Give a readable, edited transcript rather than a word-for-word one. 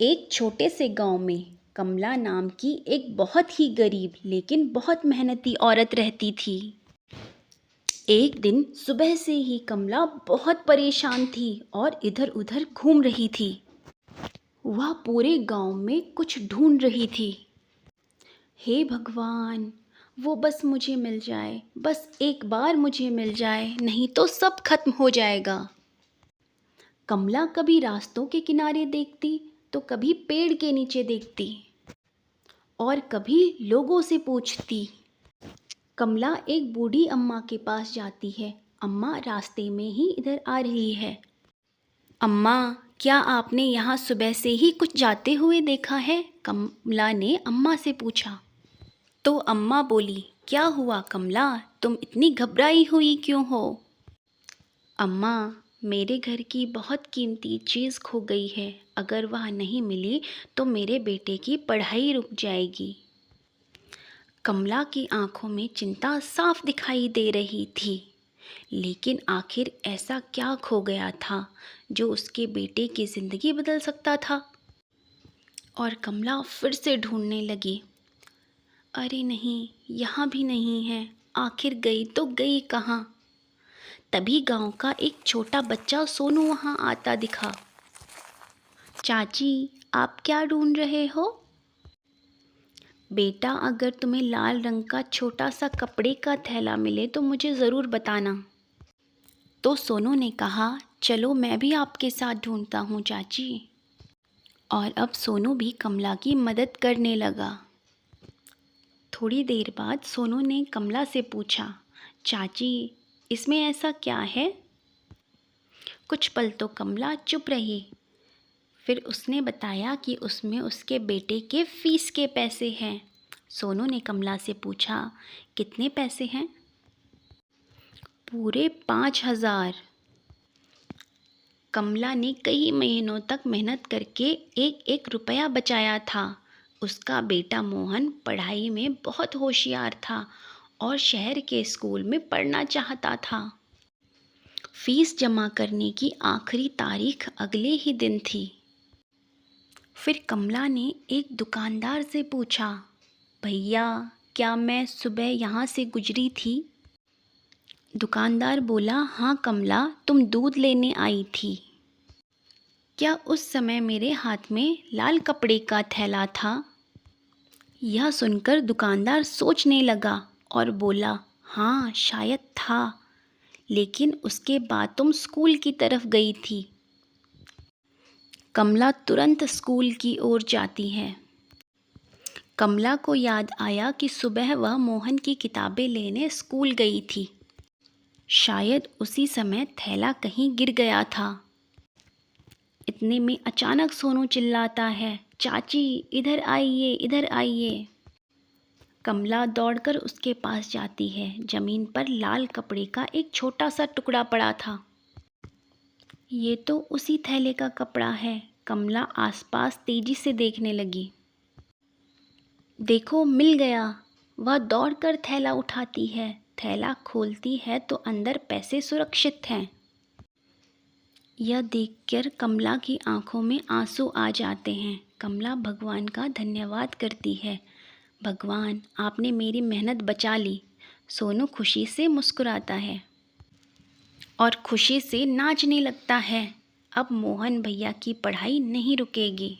एक छोटे से गांव में कमला नाम की एक बहुत ही गरीब लेकिन बहुत मेहनती औरत रहती थी। एक दिन सुबह से ही कमला बहुत परेशान थी और इधर उधर घूम रही थी। वह पूरे गांव में कुछ ढूंढ रही थी। हे भगवान, वो बस मुझे मिल जाए, बस एक बार मुझे मिल जाए, नहीं तो सब खत्म हो जाएगा। कमला कभी रास्तों के किनारे देखती तो कभी पेड़ के नीचे देखती और कभी लोगों से पूछती। कमला एक बूढ़ी अम्मा के पास जाती है। अम्मा रास्ते में ही इधर आ रही है। अम्मा, क्या आपने यहाँ सुबह से ही कुछ जाते हुए देखा है? कमला ने अम्मा से पूछा। तो अम्मा बोली, क्या हुआ कमला, तुम इतनी घबराई हुई क्यों हो? अम्मा, मेरे घर की बहुत कीमती चीज़ खो गई है। अगर वह नहीं मिली तो मेरे बेटे की पढ़ाई रुक जाएगी। कमला की आंखों में चिंता साफ दिखाई दे रही थी। लेकिन आखिर ऐसा क्या खो गया था जो उसके बेटे की ज़िंदगी बदल सकता था? और कमला फिर से ढूंढने लगी। अरे नहीं, यहाँ भी नहीं है। आखिर गई तो गई कहाँ? तभी गांव का एक छोटा बच्चा सोनू वहाँ आता दिखा। चाची, आप क्या ढूंढ रहे हो? बेटा, अगर तुम्हें लाल रंग का छोटा सा कपड़े का थैला मिले तो मुझे ज़रूर बताना। तो सोनू ने कहा, चलो मैं भी आपके साथ ढूंढता हूँ चाची। और अब सोनू भी कमला की मदद करने लगा। थोड़ी देर बाद सोनू ने कमला से पूछा, चाची, इसमें ऐसा क्या है? कुछ पल तो कमला चुप रही। फिर उसने बताया कि उसमें उसके बेटे के फीस के पैसे हैं। सोनू ने कमला से पूछा, कितने पैसे हैं? पूरे 5,000। कमला ने कई महीनों तक मेहनत करके एक एक रुपया बचाया था। उसका बेटा मोहन पढ़ाई में बहुत होशियार था और शहर के स्कूल में पढ़ना चाहता था। फीस जमा करने की आखिरी तारीख अगले ही दिन थी। फिर कमला ने एक दुकानदार से पूछा, भैया, क्या मैं सुबह यहाँ से गुजरी थी? दुकानदार बोला, हाँ कमला, तुम दूध लेने आई थी। क्या उस समय मेरे हाथ में लाल कपड़े का थैला था? यह सुनकर दुकानदार सोचने लगा और बोला, हाँ शायद था, लेकिन उसके बाद तुम स्कूल की तरफ गई थी। कमला तुरंत स्कूल की ओर जाती है। कमला को याद आया कि सुबह वह मोहन की किताबें लेने स्कूल गई थी। शायद उसी समय थैला कहीं गिर गया था। इतने में अचानक सोनू चिल्लाता है, चाची, इधर आइए, इधर आइए। कमला दौड़कर उसके पास जाती है। ज़मीन पर लाल कपड़े का एक छोटा सा टुकड़ा पड़ा था। ये तो उसी थैले का कपड़ा है। कमला आसपास तेजी से देखने लगी। देखो, मिल गया। वह दौड़कर थैला उठाती है। थैला खोलती है तो अंदर पैसे सुरक्षित हैं। यह देखकर कमला की आंखों में आंसू आ जाते हैं। कमला भगवान का धन्यवाद करती है। भगवान, आपने मेरी मेहनत बचा ली। सोनू खुशी से मुस्कुराता है और खुशी से नाचने लगता है। अब मोहन भैया की पढ़ाई नहीं रुकेगी।